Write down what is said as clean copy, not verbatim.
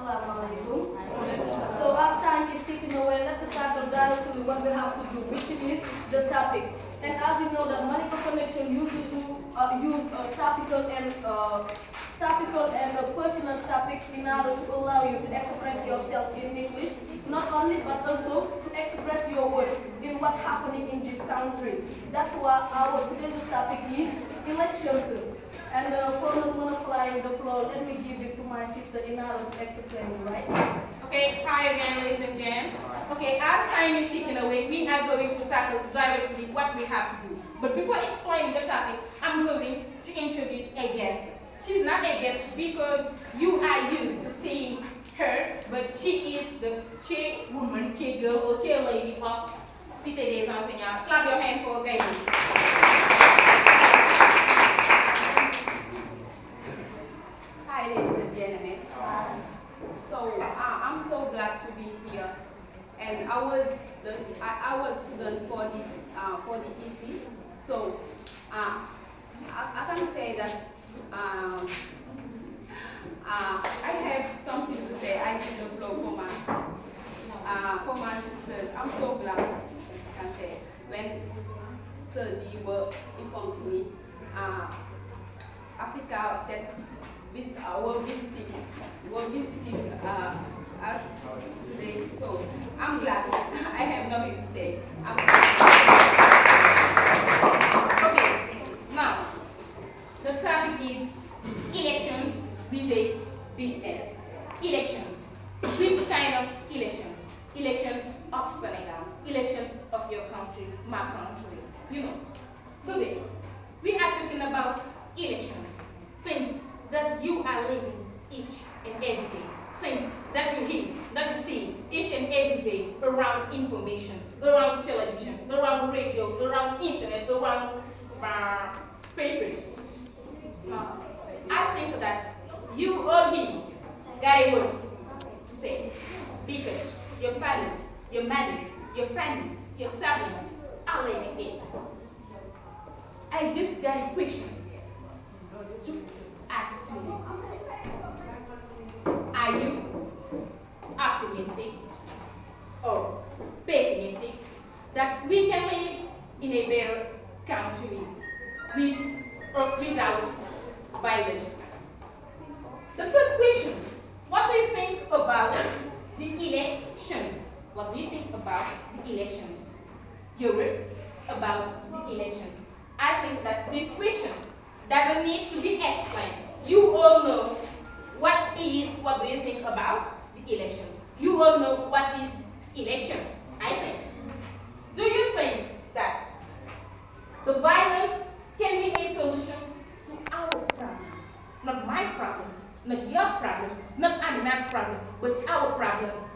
Assalamualaikum. So as time is ticking away, let's tackle directly what we have to do, which is the topic. And as you know that Monica Connection used to use topical and pertinent topics in order to allow you to express yourself in English, not only but also to express your word in what's happening in this country. That's why our today's topic is elections. And for not monopolizing the floor, let me give it to my sister in order to explain, right? Okay, hi again, ladies and gents. Okay, as time is ticking away, we are going to tackle directly what we have to do. But before explaining the topic, I'm going to introduce a guest. She's not a guest because you are used to seeing her, but she is the chairwoman, chairgirl, or chairlady of Cité des Enseignants. Clap your hand for Gaby. Hi, ladies and gentlemen. I'm so glad to be here, and I was student for the EC. So I can say that I have something to say. I give the floor for my sisters. I'm so glad I can say when Sir G were informed to me. Africa said were visiting us today. So I'm glad. I have nothing to say. Okay, now the topic is elections with BS. Elections. Which kind of elections? Elections of Senegal. Elections of your country, my country. You know. Today we are talking about elections. Things that you are living each and every day. Things that you hear, that you see each and every day around information, around television, around radio, around internet, around papers. I think that you all here got a word to say because your fathers, your mothers, your families, your siblings are living it. I just got a question to ask to you. Are you optimistic or pessimistic that we can live in a better country with or without violence? The first question, what do you think about the elections? What do you think about the elections? Your words about the elections. I think that this question doesn't need to be explained. You all know what do you think about the elections? You all know what is election, I think. Do you think that the violence can be a solution to our problems? Not my problems, not your problems, not Amina's problem, but our problems.